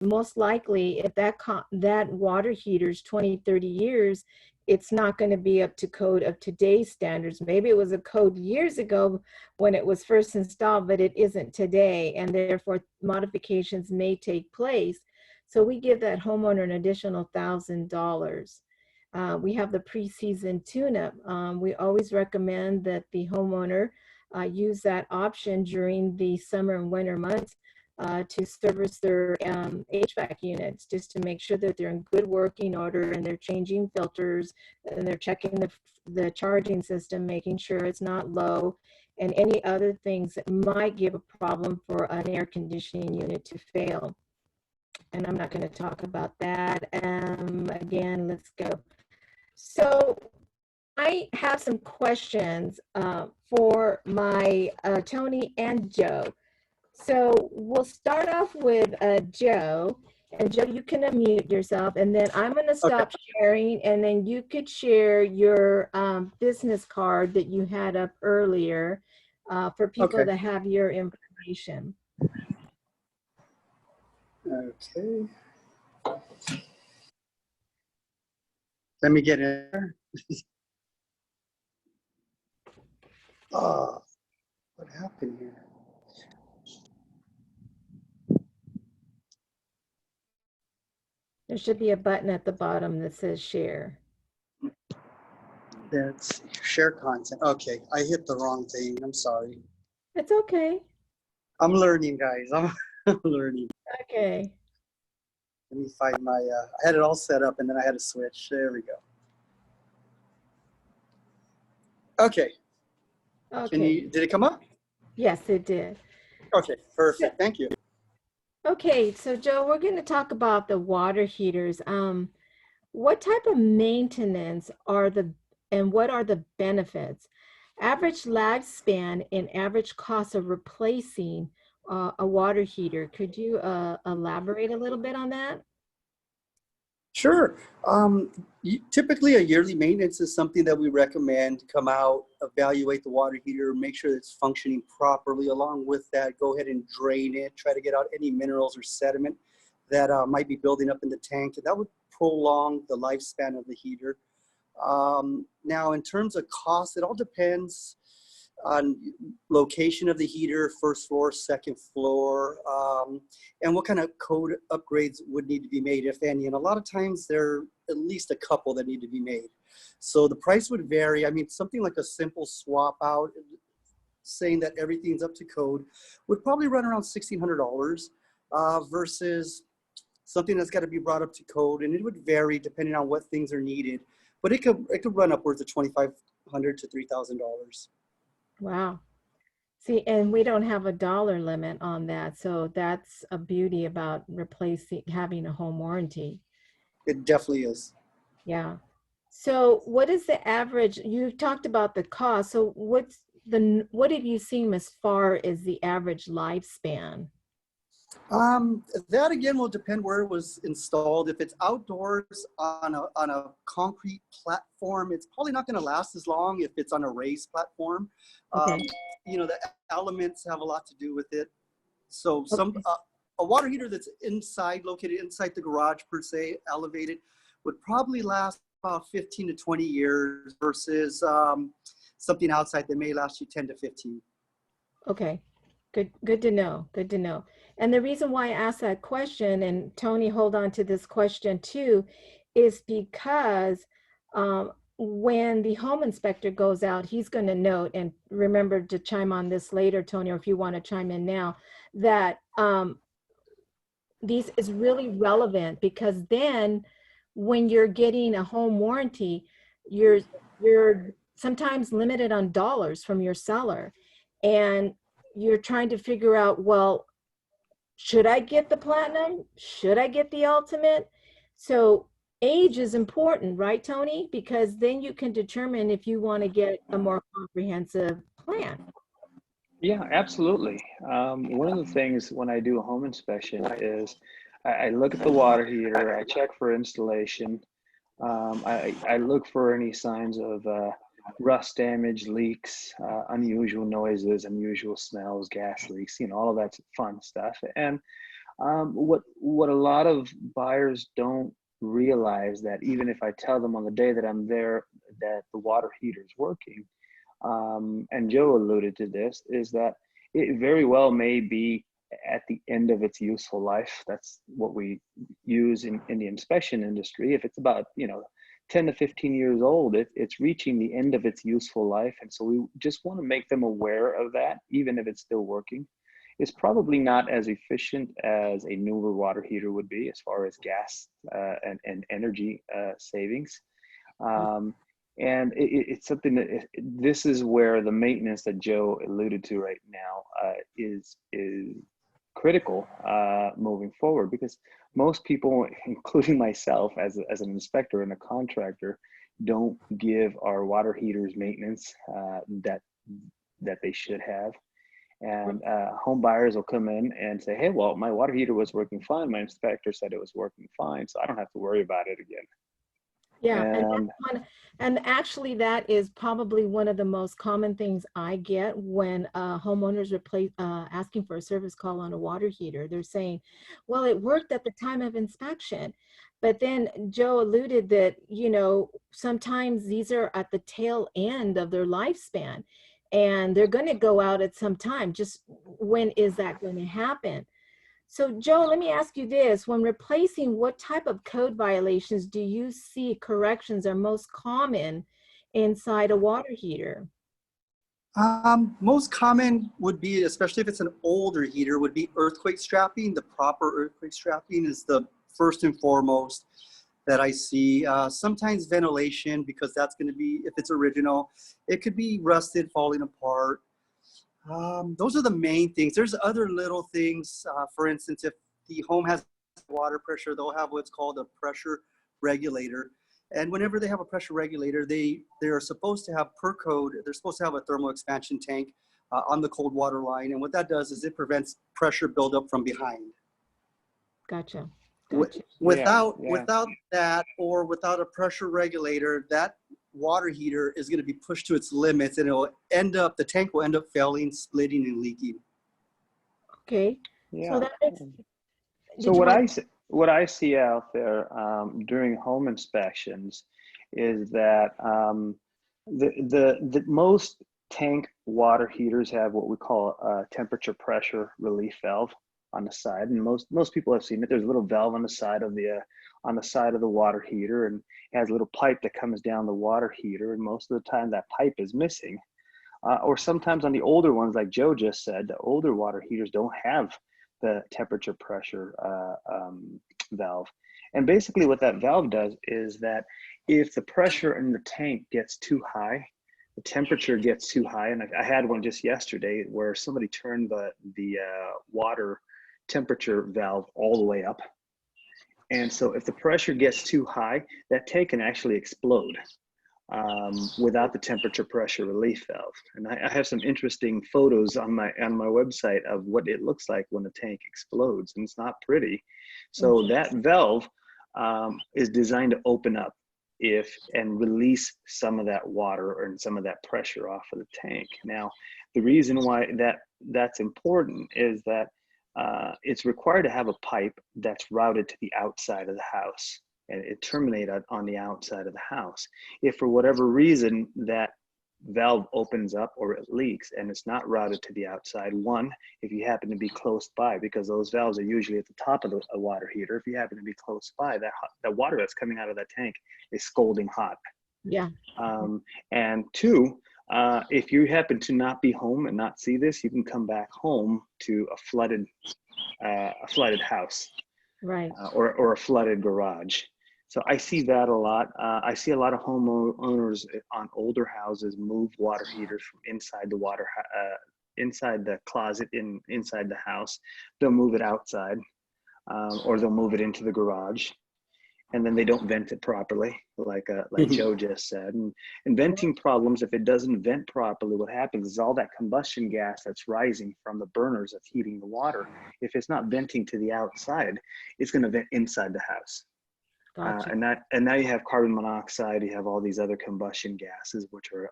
most likely if that water heater's 20, 30 years, it's not going to be up to code of today's standards. Maybe it was a code years ago when it was first installed, but it isn't today, and therefore modifications may take place. So we give that homeowner an additional $1,000. We have the pre-season tune-up. We always recommend that the homeowner use that option during the summer and winter months to service their HVAC units, just to make sure that they're in good working order and they're changing filters and they're checking the charging system, making sure it's not low, and any other things that might give a problem for an air conditioning unit to fail. And I'm not going to talk about that. Again, let's go. So I have some questions for my Tony and Joe. So we'll start off with Joe. And Joe, you can unmute yourself, and then I'm going to stop sharing, and then you could share your business card that you had up earlier for people to have your information. Okay. Let me get in there. Oh, what happened here? There should be a button at the bottom that says share. That's share content. Okay, I hit the wrong thing. I'm sorry. It's okay. I'm learning, guys. I'm learning. Okay. Let me find my, I had it all set up and then I had to switch. There we go. Okay. Okay. Did it come up? Yes, it did. Okay, perfect. Thank you. Okay, so Joe, we're going to talk about the water heaters. What type of maintenance and what are the benefits? Average lifespan and average cost of replacing a water heater. Could you elaborate a little bit on that? Sure. Typically a yearly maintenance is something that we recommend. Come out, evaluate the water heater, make sure it's functioning properly. Along with that, go ahead and drain it, try to get out any minerals or sediment that might be building up in the tank. And that would prolong the lifespan of the heater. Now, in terms of cost, it all depends on location of the heater, first floor, second floor, and what kind of code upgrades would need to be made, if any. And a lot of times there are at least a couple that need to be made. So the price would vary. I mean, something like a simple swap out, saying that everything's up to code, would probably run around $1,600 versus something that's got to be brought up to code. And it would vary depending on what things are needed. But it could run upwards of $2,500 to $3,000. Wow. See, and we don't have a dollar limit on that. So that's a beauty about having a home warranty. It definitely is. Yeah. So what is the average? You talked about the cost. So what have you seen as far as the average lifespan? That again will depend where it was installed. If it's outdoors on a concrete platform, it's probably not going to last as long if it's on a raised platform. Okay. You know, the elements have a lot to do with it. So a water heater that's located inside the garage per se, elevated, would probably last about 15 to 20 years versus something outside that may last you 10 to 15. Okay. Good to know. Good to know. And the reason why I asked that question, and Tony, hold on to this question too, is because when the home inspector goes out, he's going to note, and remember to chime on this later, Tony, or if you want to chime in now, that these is really relevant, because then when you're getting a home warranty, you're sometimes limited on dollars from your seller. And you're trying to figure out, well, should I get the platinum? Should I get the ultimate? So age is important, right, Tony? Because then you can determine if you want to get a more comprehensive plan. Yeah, absolutely. One of the things when I do a home inspection is I look at the water heater, I check for installation. I look for any signs of rust damage, leaks, unusual noises, unusual smells, gas leaks, you know, all of that fun stuff. And What a lot of buyers don't realize, that even if I tell them on the day that I'm there that the water heater is working, and Joe alluded to this, is that it very well may be at the end of its useful life. That's what we use in the inspection industry. If it's about 10 to 15 years old, it's reaching the end of its useful life. And so we just want to make them aware of that, even if it's still working. It's probably not as efficient as a newer water heater would be as far as gas and energy savings. And it's something that this is where the maintenance that Joe alluded to right now is critical moving forward, because most people, including myself as an inspector and a contractor, don't give our water heaters maintenance that they should have. And home buyers will come in and say, hey, well, my water heater was working fine. My inspector said it was working fine, so I don't have to worry about it again. Yeah, and actually that is probably one of the most common things I get when homeowners are asking for a service call on a water heater. They're saying, well, it worked at the time of inspection. But then Joe alluded that, sometimes these are at the tail end of their lifespan, and they're going to go out at some time. Just when is that going to happen? So Joe, let me ask you this. When replacing, what type of code violations do you see corrections are most common inside a water heater? Most common would be, especially if it's an older heater, would be earthquake strapping. The proper earthquake strapping is the first and foremost that I see. Sometimes ventilation, because that's going to be, if it's original, it could be rusted, falling apart. Those are the main things. There's other little things. For instance, if the home has water pressure, they'll have what's called a pressure regulator. And whenever they have a pressure regulator, they're supposed to have, per code, they're supposed to have a thermal expansion tank on the cold water line. And what that does is it prevents pressure buildup from behind. Gotcha. Without that, or without a pressure regulator, that water heater is going to be pushed to its limits, and the tank will end up failing, splitting, and leaking. Okay. Yeah. So that makes, so what I see out there during home inspections is that the most tank water heaters have what we call a temperature pressure relief valve on the side, and most people have seen it. There's a little valve on the side of the water heater, and it has a little pipe that comes down the water heater, and most of the time that pipe is missing. Or sometimes on the older ones, like Joe just said, the older water heaters don't have the temperature pressure valve. And basically what that valve does is that if the pressure in the tank gets too high, the temperature gets too high, and I had one just yesterday where somebody turned the water temperature valve all the way up. And so if the pressure gets too high, that tank can actually explode without the temperature pressure relief valve. And I have some interesting photos on my website of what it looks like when the tank explodes, and it's not pretty. So that valve is designed to open up and release some of that water and some of that pressure off of the tank. Now, the reason why that's important is that it's required to have a pipe that's routed to the outside of the house, and it terminates on the outside of the house. If for whatever reason that valve opens up or it leaks and it's not routed to the outside, one, if you happen to be close by, because those valves are usually at the top of a water heater, if you happen to be close by, that water that's coming out of that tank is scalding hot. Yeah. And two, if you happen to not be home and not see this, you can come back home to a flooded house, Right. or a flooded garage. So I see that a lot. I see a lot of homeowners on older houses move water heaters from inside the closet inside the house. They'll move it outside, or they'll move it into the garage, and then they don't vent it properly, like Joe just said. And venting problems, if it doesn't vent properly, what happens is all that combustion gas that's rising from the burners that's heating the water, if it's not venting to the outside, it's going to vent inside the house. Gotcha. And now you have carbon monoxide, you have all these other combustion gases, which are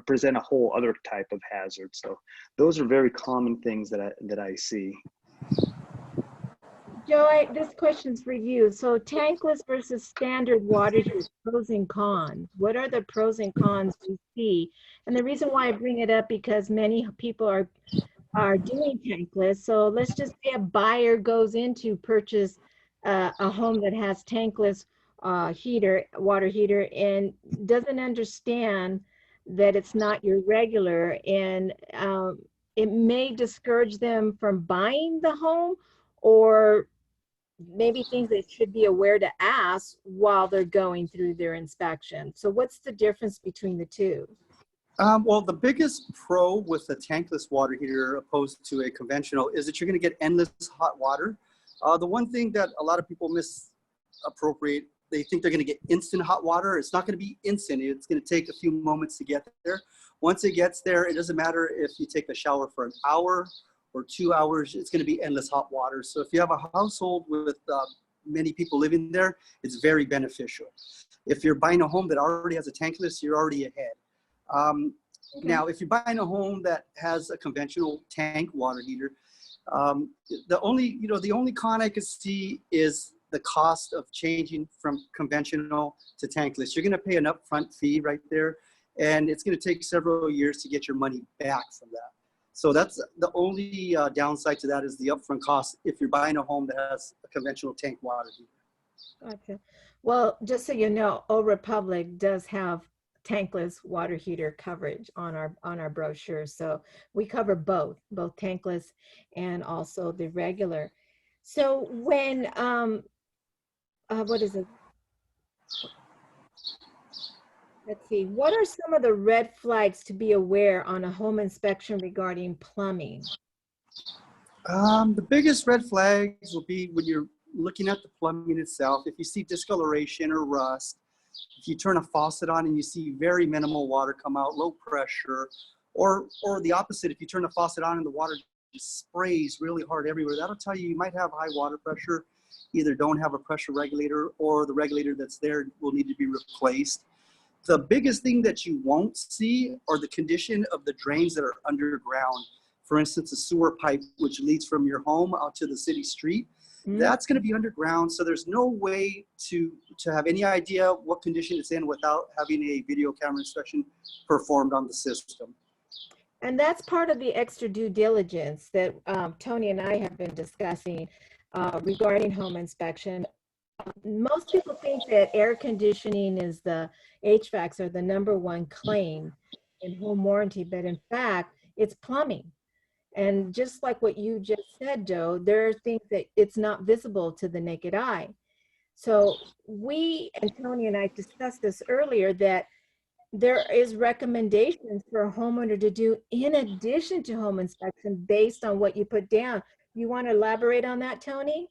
present a whole other type of hazard. So those are very common things that I see. Joe, this question's for you. So tankless versus standard water heaters, pros and cons. What are the pros and cons we see? And the reason why I bring it up because many people are doing tankless. So let's just say a buyer goes in to purchase a home that has tankless water heater, and doesn't understand that it's not your regular, and it may discourage them from buying the home, or maybe things they should be aware to ask while they're going through their inspection. So what's the difference between the two? Well, the biggest pro with a tankless water heater opposed to a conventional is that you're going to get endless hot water. The one thing that a lot of people misappropriate, they think they're going to get instant hot water. It's not going to be instant. It's going to take a few moments to get there. Once it gets there, it doesn't matter if you take a shower for an hour or 2 hours, it's going to be endless hot water. So if you have a household with many people living there, it's very beneficial. If you're buying a home that already has a tankless, you're already ahead. Okay. Now, if you're buying a home that has a conventional tank water heater, the only con I could see is the cost of changing from conventional to tankless. You're going to pay an upfront fee right there, and it's going to take several years to get your money back from that. So that's the only downside to that, is the upfront cost if you're buying a home that has a conventional tank water heater. Gotcha. Well, just so you know, Old Republic does have tankless water heater coverage on our brochure. So we cover both tankless and also the regular. So when what is it? Let's see. What are some of the red flags to be aware on a home inspection regarding plumbing? The biggest red flags will be when you're looking at the plumbing itself. If you see discoloration or rust, if you turn a faucet on and you see very minimal water come out, low pressure, or the opposite, if you turn the faucet on and the water just sprays really hard everywhere, that'll tell you might have high water pressure. Either don't have a pressure regulator, or the regulator that's there will need to be replaced. The biggest thing that you won't see are the condition of the drains that are underground. For instance, a sewer pipe which leads from your home out to the city street. That's going to be underground, so there's no way to have any idea what condition it's in without having a video camera inspection performed on the system. And that's part of the extra due diligence that Tony and I have been discussing regarding home inspection. Most people think that air conditioning is the HVACs are the #1 claim in home warranty, but in fact, it's plumbing. And just like what you just said, Joe, there are things that it's not visible to the naked eye. So we, and Tony and I discussed this earlier, that there is recommendations for a homeowner to do in addition to home inspection based on what you put down. You want to elaborate on that, Tony?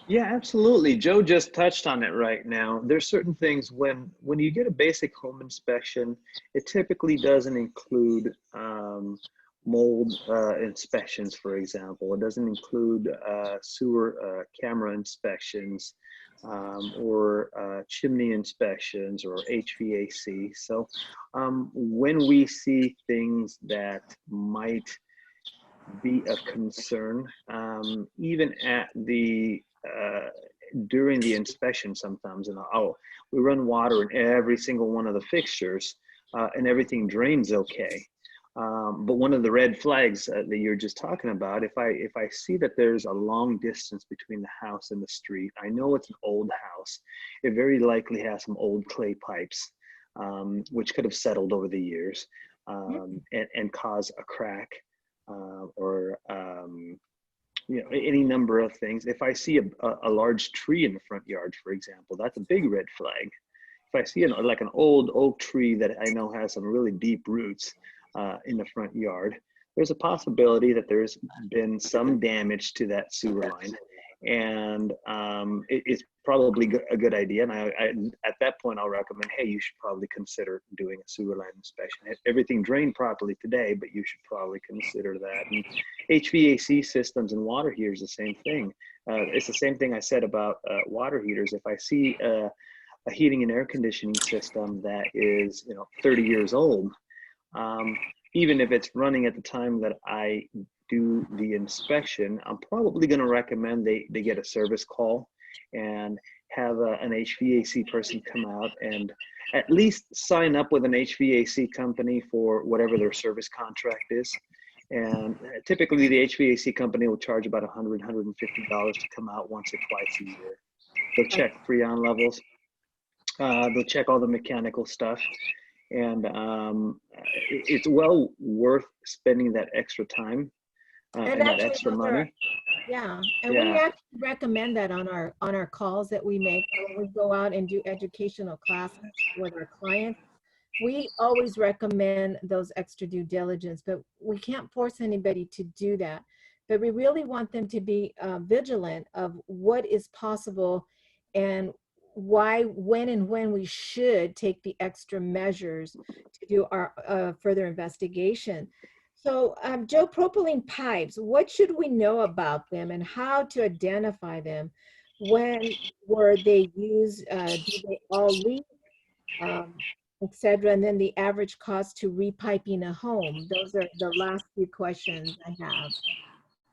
Yeah, absolutely. Joe just touched on it right now. There's certain things when you get a basic home inspection, it typically doesn't include mold inspections, for example. It doesn't include sewer camera inspections or chimney inspections or HVAC. So when we see things that might be a concern, even at the during the inspection sometimes, and we run water in every single one of the fixtures and everything drains okay. But one of the red flags that you're just talking about, if I see that there's a long distance between the house and the street, I know it's an old house. It very likely has some old clay pipes, which could have settled over the years and cause a crack or any number of things. If I see a large tree in the front yard, for example, that's a big red flag. If I see like an old oak tree that I know has some really deep roots in the front yard, there's a possibility that there's been some damage to that sewer line, and it's probably a good idea. And I at that point, I'll recommend, hey, you should probably consider doing a sewer line inspection. Everything drained properly today, but you should probably consider that. And HVAC systems and water heaters, the same thing. It's the same thing I said about water heaters. If I see a heating and air conditioning system that is 30 years old, even if it's running at the time that I do the inspection, I'm probably going to recommend they get a service call and have an HVAC person come out and at least sign up with an HVAC company for whatever their service contract is. And typically the HVAC company will charge about $100, $150 to come out once or twice a year. They'll check freon levels. They'll check all the mechanical stuff. And it's well worth spending that extra time and that extra money. Yeah, and we actually recommend that on our calls that we make when we go out and do educational classes with our clients. We always recommend those extra due diligence, but we can't force anybody to do that. But we really want them to be vigilant of what is possible and why, when we should take the extra measures to do our further investigation. So Joe, propylene pipes, what should we know about them and how to identify them? When were they used? Do they all leak, etc.? And then the average cost to repiping a home. Those are the last few questions I have.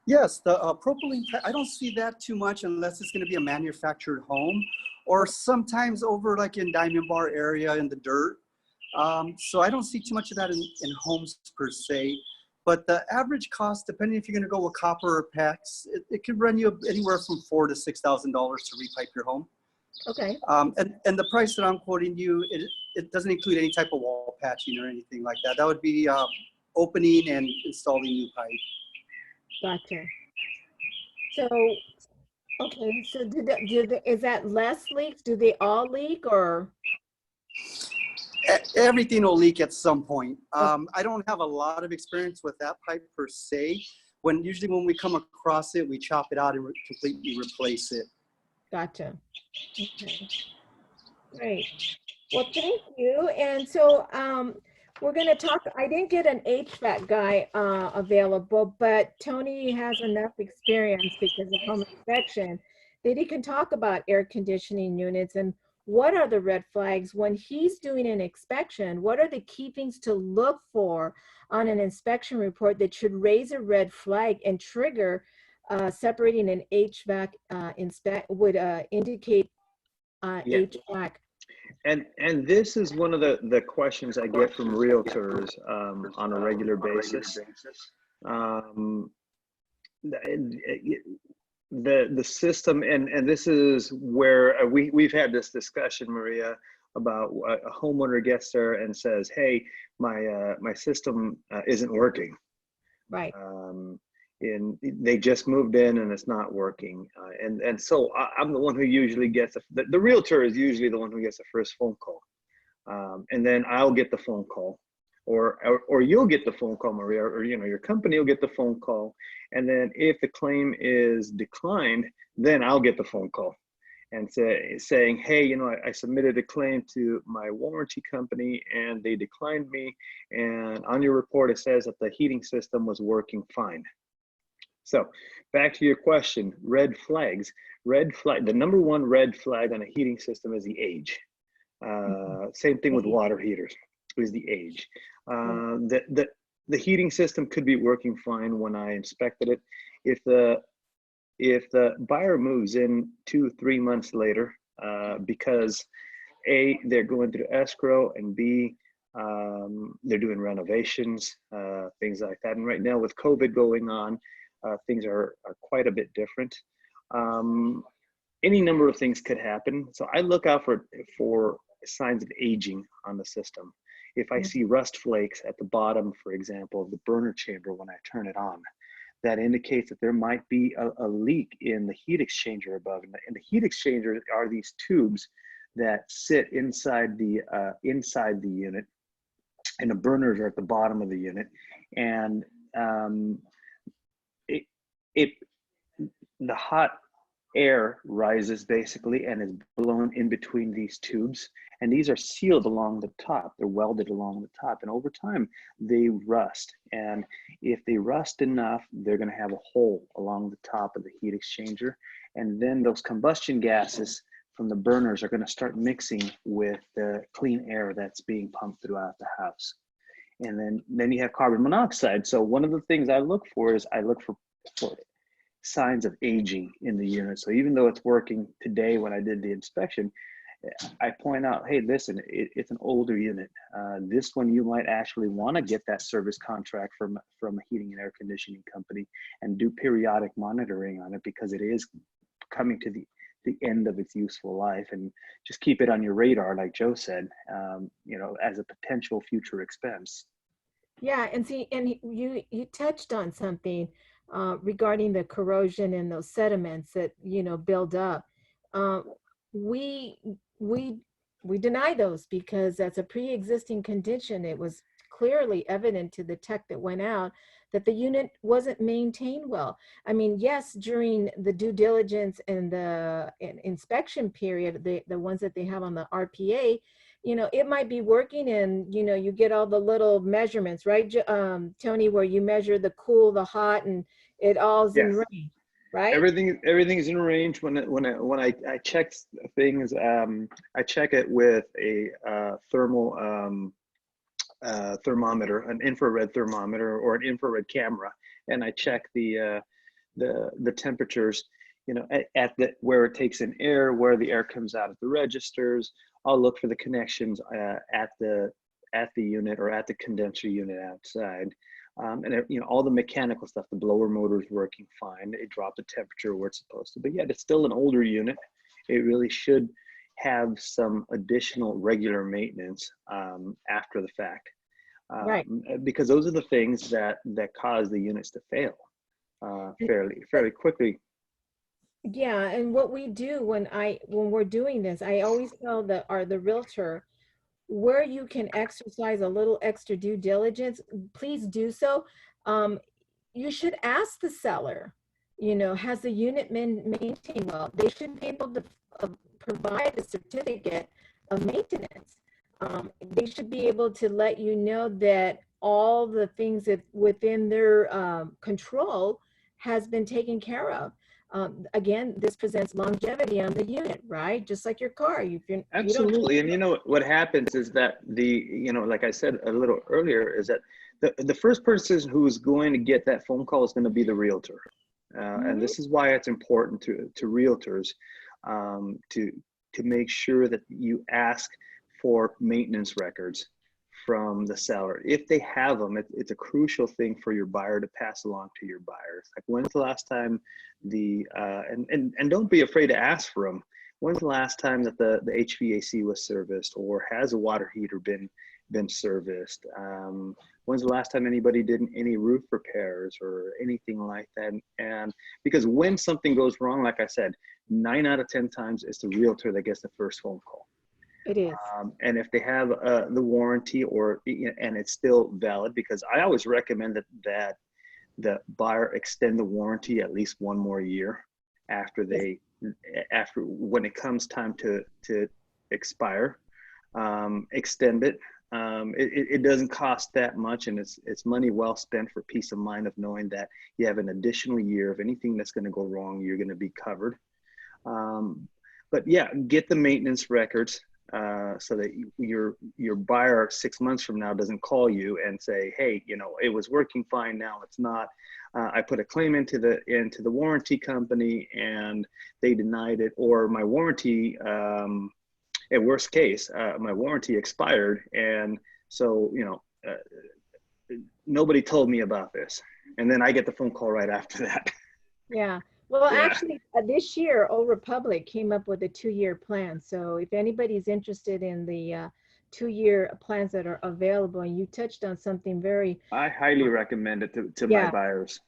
Yes, the propylene, I don't see that too much unless it's going to be a manufactured home or sometimes over like in Diamond Bar area in the dirt. So I don't see too much of that in homes per se. But the average cost, depending if you're going to go with copper or PEX, it could run you anywhere from $4,000 to $6,000 to repipe your home. Okay. And the price that I'm quoting you, it doesn't include any type of wall patching or anything like that. That would be opening and installing new pipe. Gotcha. So, okay, so is that less leaks? Do they all leak or? Everything will leak at some point. I don't have a lot of experience with that pipe per se. Usually when we come across it, we chop it out and completely replace it. Gotcha. Okay. Great. Well, thank you. And so we're going to talk. I didn't get an HVAC guy available, but Tony has enough experience because of home inspection that he can talk about air conditioning units and what are the red flags when he's doing an inspection. What are the key things to look for on an inspection report that should raise a red flag and trigger separating an HVAC would indicate HVAC. And this is one of the questions I get from realtors on a regular basis. The system, and this is where we've had this discussion, Maria, about a homeowner gets there and says, "Hey, my system isn't working." Right. And they just moved in and it's not working. And so I'm the one who usually gets the realtor is usually the one who gets the first phone call. And then I'll get the phone call or you'll get the phone call, Maria, or your company will get the phone call. And then if the claim is declined, then I'll get the phone call and saying, "Hey, I submitted a claim to my warranty company and they declined me. And on your report, it says that the heating system was working fine." So back to your question, red flags. The number one red flag on a heating system is the age. Same thing with water heaters, is the age. The heating system could be working fine when I inspected it. If the buyer moves in 2-3 months later, because A, they're going through escrow, and B, they're doing renovations, things like that. And right now with COVID going on, things are quite a bit different. Any number of things could happen. So I look out for signs of aging on the system. If I see rust flakes at the bottom, for example, of the burner chamber when I turn it on, that indicates that there might be a leak in the heat exchanger above. And the heat exchanger are these tubes that sit inside the unit, and the burners are at the bottom of the unit. And the hot air rises basically and is blown in between these tubes, and these are sealed along the top. They're welded along the top, and over time they rust. And if they rust enough, they're going to have a hole along the top of the heat exchanger, and then those combustion gases from the burners are going to start mixing with the clean air that's being pumped throughout the house. And then you have carbon monoxide. So one of the things I look for is I look for signs of aging in the unit. So even though it's working today when I did the inspection, I point out, hey, listen, it's an older unit. This one you might actually want to get that service contract from a heating and air conditioning company and do periodic monitoring on it, because it is coming to the end of its useful life, and just keep it on your radar, like Joe said, as a potential future expense. Yeah, and see, and you touched on something regarding the corrosion and those sediments that build up. Uh, we we we deny those because that's a pre-existing condition. It was clearly evident to the tech that went out that the unit wasn't maintained well. I mean, yes, during the due diligence and the inspection period, the ones that they have on the RPA, it might be working, and you get all the little measurements, right, Tony, where you measure the cool, the hot, and it all's in Yes. range, right? Everything's in range. When I check things, I check it with a thermal thermometer, an infrared thermometer or an infrared camera, and I check the temperatures, at the where it takes in air, where the air comes out at the registers. I'll look for the connections at the unit or at the condenser unit outside. And all the mechanical stuff, the blower motor is working fine. It dropped the temperature where it's supposed to, but yet it's still an older unit. It really should have some additional regular maintenance after the fact, Right. because those are the things that cause the units to fail fairly quickly. Yeah, and what we do when we're doing this, I always tell the realtor, where you can exercise a little extra due diligence, please do so. You should ask the seller, has the unit been maintained well? They should be able to provide a certificate of maintenance. They should be able to let you know that all the things that within their control has been taken care of. Again, this presents longevity on the unit, right? Just like your car. If you don't. Absolutely. And what happens is that like I said a little earlier, is that the first person who is going to get that phone call is going to be the realtor. And this is why it's important to realtors to make sure that you ask for maintenance records from the seller. If they have them, it's a crucial thing for your buyer to pass along to your buyers. Like, when's the last time and don't be afraid to ask for them. When's the last time that the HVAC was serviced, or has a water heater been serviced? When's the last time anybody did any roof repairs or anything like that? And because when something goes wrong, like I said, 9 out of 10 times it's the realtor that gets the first phone call. It is. And if they have the warranty and it's still valid, because I always recommend that the buyer extend the warranty at least one more year after when it comes time to expire, extend it. It doesn't cost that much, and it's money well spent for peace of mind of knowing that you have an additional year of anything that's going to go wrong, you're going to be covered. But yeah, get the maintenance records so that your buyer 6 months from now doesn't call you and say, hey, it was working fine, now it's not. I put a claim into the warranty company and they denied it, or my warranty, at worst case, my warranty expired, and so nobody told me about this, and then I get the phone call right after that. Yeah. Well, Yeah. actually, this year, Old Republic came up with a 2-year plan. So if anybody's interested in the 2-year plans that are available, and you touched on something very, I highly recommend it to my yeah, buyers.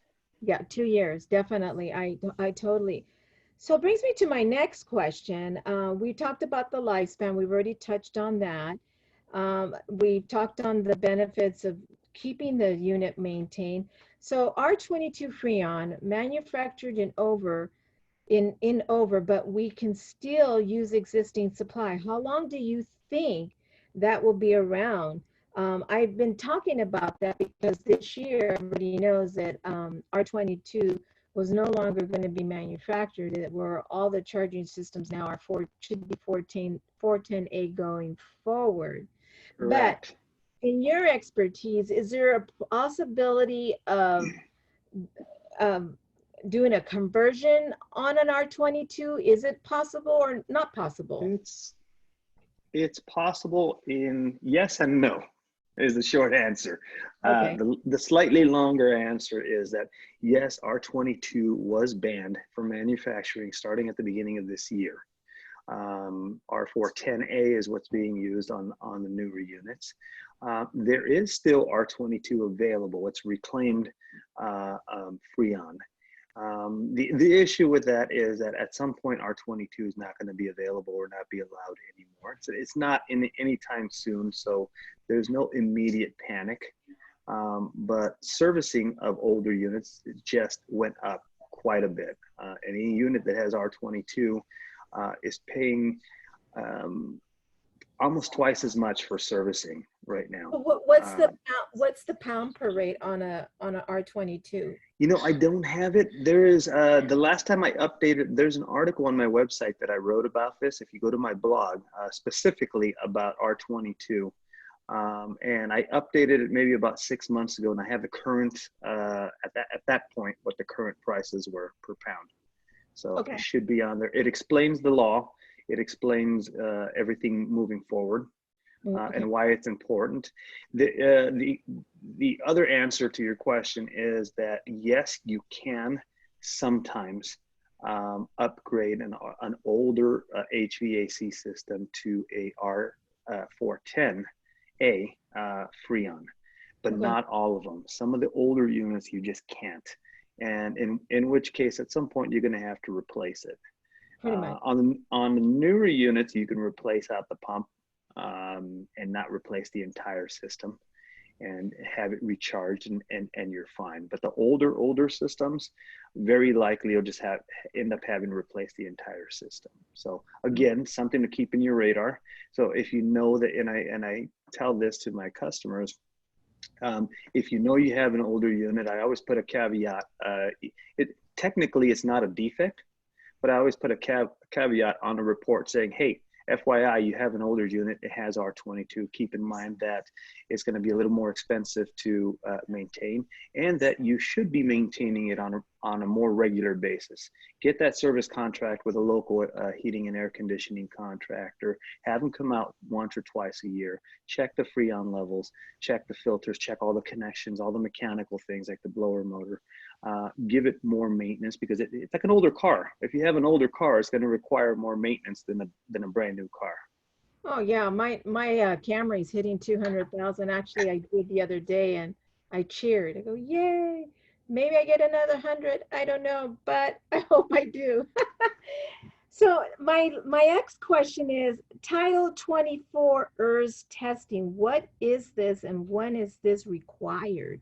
yeah, 2 years, definitely. I totally. So it brings me to my next question. We talked about the lifespan. We've already touched on that. We talked on the benefits of keeping the unit maintained. So R22 Freon, manufactured in over, but we can still use existing supply. How long do you think that will be around? I've been talking about that because this year everybody knows that R22 was no longer going to be manufactured, where all the charging systems now should be 410A going forward. Correct. in your expertise, is there a possibility of doing a conversion on an R22? Is it possible or not possible? It's possible in yes and no is the short answer. Okay. The slightly longer answer is that yes, R22 was banned from manufacturing starting at the beginning of this year. R410A is what's being used on the newer units. There is still R22 available. It's reclaimed Freon. The issue with that is that at some point R22 is not going to be available or not be allowed anymore. So it's not in any time soon, so there's no immediate panic. But servicing of older units just went up quite a bit. Any unit that has R22 is paying almost twice as much for servicing right now. What's the pound per rate on a R22? You know, I don't have it. There is the last time I updated, there's an article on my website that I wrote about this. If you go to my blog, specifically about R22, and I updated it maybe about 6 months ago, and I have the current at that point what the current prices were per pound. So Okay. It should be on there. It explains the law. It explains everything moving forward. Okay. And why it's important. The other answer to your question is that yes, you can sometimes upgrade an older HVAC system to a R410A Freon, but Okay. not all of them. Some of the older units you just can't, and in which case at some point you're going to have to replace it. Pretty much. On the newer units, you can replace out the pump and not replace the entire system and have it recharged and you're fine. But the older systems, very likely you'll just end up having to replace the entire system. So again, something to keep in your radar. So if you know that, and I tell this to my customers, if you know you have an older unit, I always put a caveat. Technically it's not a defect, but I always put a caveat on a report saying, hey, FYI, you have an older unit, it has R22. Keep in mind that it's going to be a little more expensive to maintain, and that you should be maintaining it on a more regular basis. Get that service contract with a local heating and air conditioning contractor. Have them come out once or twice a year. Check the Freon levels, check the filters, check all the connections, all the mechanical things like the blower motor. Give it more maintenance because it's like an older car. If you have an older car, it's going to require more maintenance than a brand new car. Oh yeah, my Camry's hitting 200,000. Actually, I did the other day, and I cheered. I go, yay! Maybe I get another 100. I don't know, but I hope I do. So my next question is Title 24 ERS testing. What is this, and when is this required?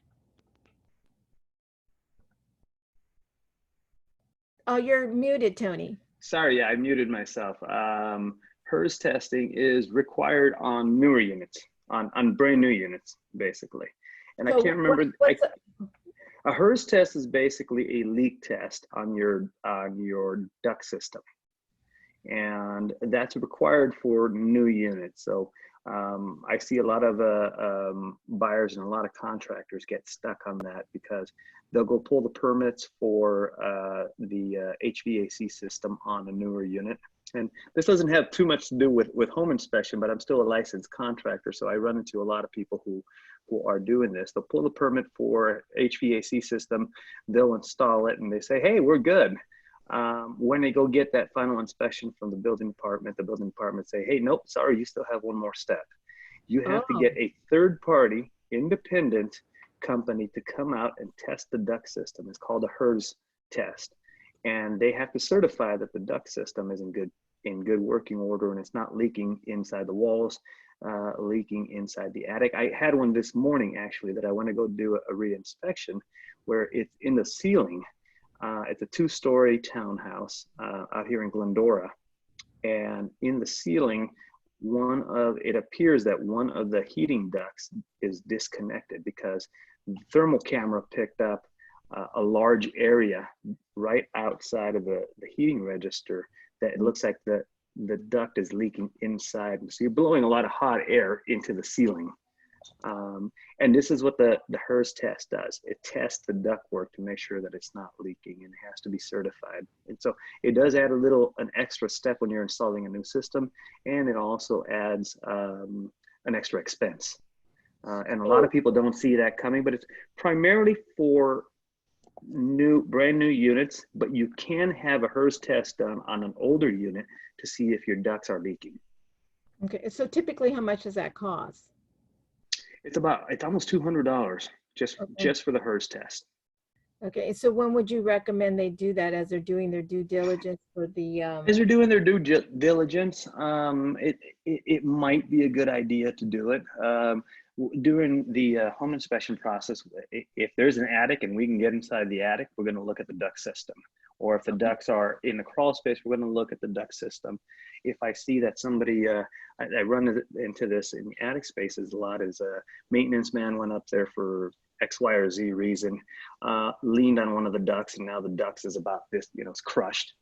Oh, you're muted, Tony. Sorry, yeah, I muted myself. HERS testing is required on newer units, on brand new units, basically. And so I can't remember. A HERS test is basically a leak test on your duct system, and that's required for new units. So I see a lot of buyers and a lot of contractors get stuck on that because they'll go pull the permits for the HVAC system on a newer unit. And this doesn't have too much to do with home inspection, but I'm still a licensed contractor, so I run into a lot of people who are doing this. They'll pull the permit for HVAC system, they'll install it, and they say, hey, we're good. When they go get that final inspection from the building department say, hey, nope, sorry, you still have one more step. You have to get a third-party, independent company to come out and test the duct system. It's called a HERS test. And they have to certify that the duct system is in good working order and it's not leaking inside the walls, leaking inside the attic. I had one this morning, actually, that I went to go do a re-inspection where it's in the ceiling. It's a 2-story townhouse out here in Glendora. And in the ceiling, it appears that one of the heating ducts is disconnected because the thermal camera picked up a large area right outside of the heating register that it looks like the duct is leaking inside. So you're blowing a lot of hot air into the ceiling And this is what the HERS test does. It tests the ductwork to make sure that it's not leaking, and it has to be certified. And so it does add an extra step when you're installing a new system, and it also adds an extra expense. And a lot of people don't see that coming, but it's primarily for brand new units, but you can have a HERS test done on an older unit to see if your ducts are leaking. Okay, so typically how much does that cost? It's almost $200 just for the HERS test. Okay, so when would you recommend they do that, as they're doing their due diligence for the As they're doing their due diligence, it might be a good idea to do it. During the home inspection process, if there's an attic and we can get inside the attic, we're going to look at the duct system. Or if the ducts are in the crawl space, we're going to look at the duct system. If I see that somebody, I run into this in attic spaces a lot, is a maintenance man went up there for X, Y, or Z reason, leaned on one of the ducts, and now the ducts is about this, it's crushed.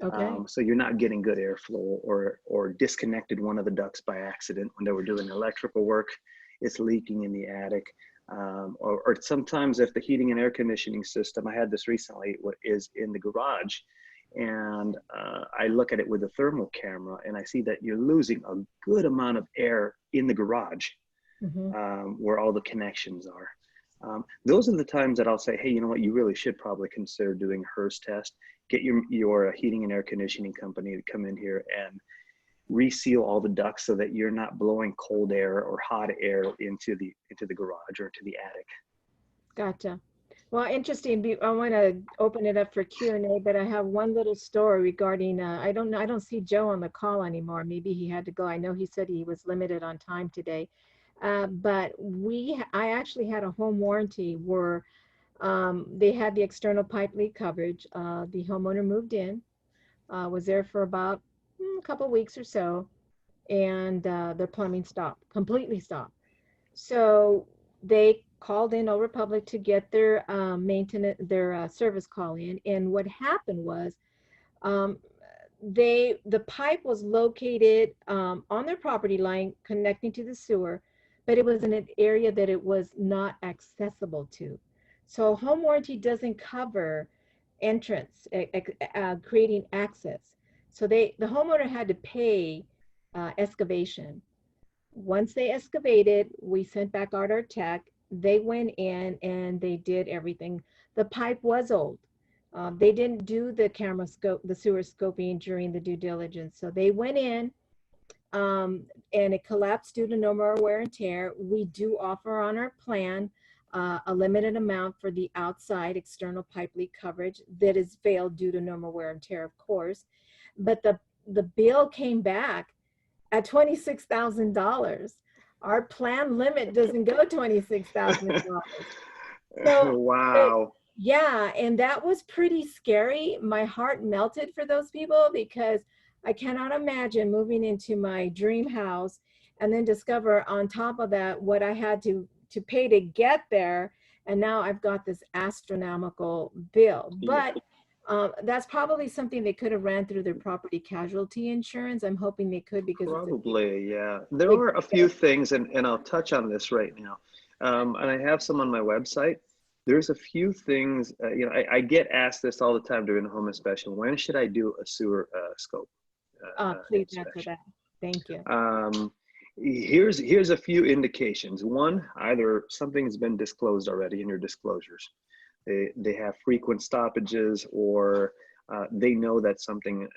okay. So you're not getting good airflow, or disconnected one of the ducts by accident when they were doing electrical work. It's leaking in the attic. Or sometimes if the heating and air conditioning system, I had this recently, is in the garage, and I look at it with a thermal camera, and I see that you're losing a good amount of air in the garage, where all the connections are. Those are the times that I'll say, hey, you know what, you really should probably consider doing a HERS test. Get your heating and air conditioning company to come in here and reseal all the ducts so that you're not blowing cold air or hot air into the garage or into the attic. Gotcha. Well, interesting. I want to open it up for Q&A, but I have one little story regarding, I don't see Joe on the call anymore. Maybe he had to go. I know he said he was limited on time today. But I actually had a home warranty where they had the external pipe leak coverage. The homeowner moved in, was there for about a couple of weeks or so, and their plumbing completely stopped. So they called in Old Republic to get their maintenance, their service call in. And what happened was the pipe was located on their property line connecting to the sewer, but it was in an area that it was not accessible to. So home warranty doesn't cover entrance, creating access. So the homeowner had to pay excavation. Once they excavated, we sent back out our tech. They went in and they did everything. The pipe was old. They didn't do the sewer scoping during the due diligence. So they went in and it collapsed due to no more wear and tear. We do offer on our plan a limited amount for the outside external pipe leak coverage that is failed due to no more wear and tear, of course. But the bill came back at $26,000. Our plan limit doesn't go $26,000. So, wow. Yeah, and that was pretty scary. My heart melted for those people because I cannot imagine moving into my dream house and then discover on top of that what I had to pay to get there. And now I've got this astronomical bill. But that's probably something they could have ran through their property casualty insurance. I'm hoping they could, because probably, yeah. There are a few things, and I'll touch on this right now. And I have some on my website. There's a few things, I get asked this all the time during the home inspection. When should I do a sewer scope? Please answer that. Thank you. Here's a few indications. One, either something's been disclosed already in your disclosures. They have frequent stoppages, or they know that something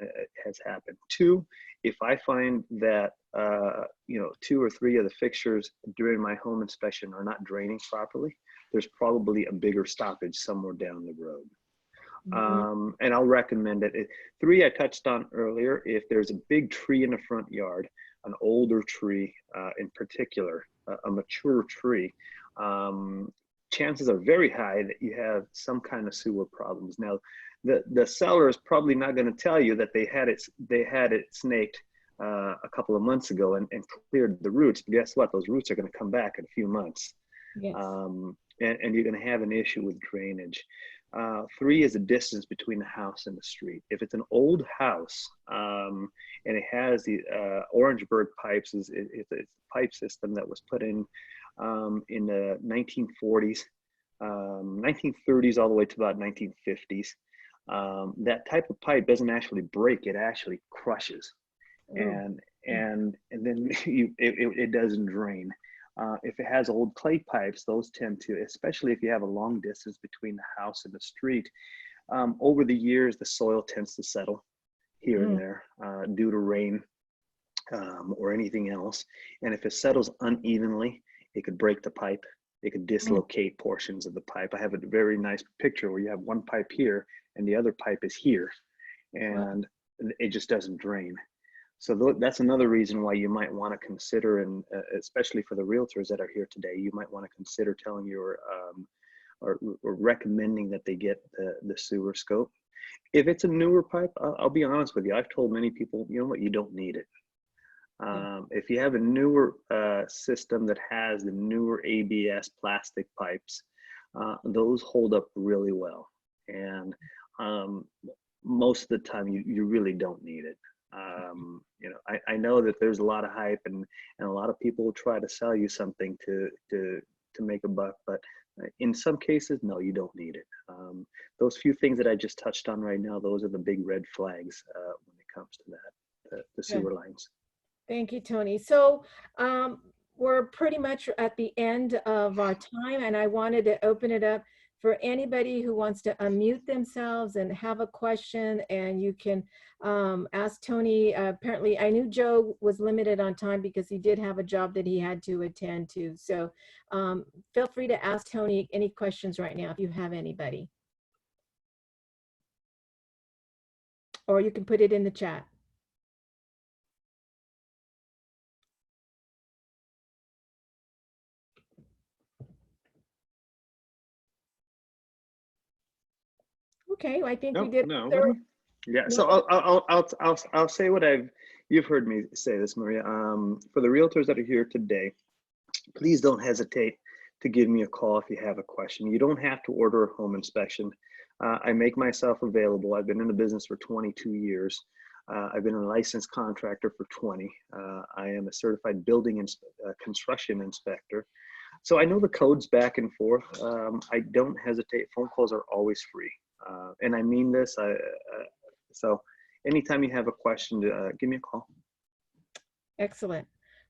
has happened. Two, if I find that 2 or 3 of the fixtures during my home inspection are not draining properly, there's probably a bigger stoppage somewhere down the road. And I'll recommend it. 3, I touched on earlier. If there's a big tree in the front yard, an older tree in particular, a mature tree, chances are very high that you have some kind of sewer problems. Now, the seller is probably not going to tell you that they had it snaked a couple of months ago and cleared the roots. But guess what? Those roots are going to come back in a few months. Yes. And you're going to have an issue with drainage. 3 is the distance between the house and the street. If it's an old house and it has the Orangeburg pipes, it's a pipe system that was put in the 1940s, 1930s all the way to about 1950s. That type of pipe doesn't actually break; it actually crushes, and then it doesn't drain. If it has old clay pipes, those tend to, especially if you have a long distance between the house and the street, over the years, the soil tends to settle here and there due to rain or anything else. And if it settles unevenly, it could break the pipe. It could dislocate portions of the pipe. I have a very nice picture where you have one pipe here and the other pipe is here, and it just doesn't drain. So that's another reason why you might want to consider, and especially for the realtors that are here today, you might want to consider telling your or recommending that they get the sewer scope. If it's a newer pipe, I'll be honest with you. I've told many people, you know what, you don't need it. If you have a newer system that has the newer ABS plastic pipes, those hold up really well. And most of the time, you really don't need it. You know, I know that there's a lot of hype and a lot of people will try to sell you something to make a buck, but in some cases, no, you don't need it. Those few things that I just touched on right now, those are the big red flags when it comes to that, the sewer lines. Thank you, Tony. So we're pretty much at the end of our time, and I wanted to open it up for anybody who wants to unmute themselves and have a question, and you can ask Tony. Apparently, I knew Joe was limited on time because he did have a job that he had to attend to. So feel free to ask Tony any questions right now if you have anybody. Or you can put it in the chat. Okay, well, I think we did. Yeah. So I'll say what you've heard me say this, Maria. For the realtors that are here today, please don't hesitate to give me a call if you have a question. You don't have to order a home inspection. I make myself available. I've been in the business for 22 years. I've been a licensed contractor for 20. I am a certified building and construction inspector. So I know the codes back and forth. I don't hesitate. Phone calls are always free. And I mean this. So anytime you have a question, give me a call. Excellent.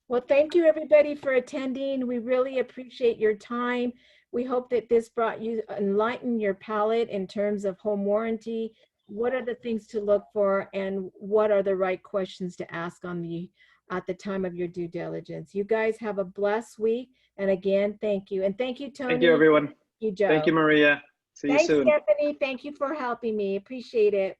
Well, thank you everybody for attending. We really appreciate your time. We hope that this brought you, enlightened your palate in terms of home warranty. What are the things to look for, and what are the right questions to ask at the time of your due diligence? You guys have a blessed week. And again, thank you. And thank you, Tony. Thank you, everyone. Thank you, Joe. Thank you, Maria. See you soon. Thanks, Stephanie. Thank you for helping me. Appreciate it.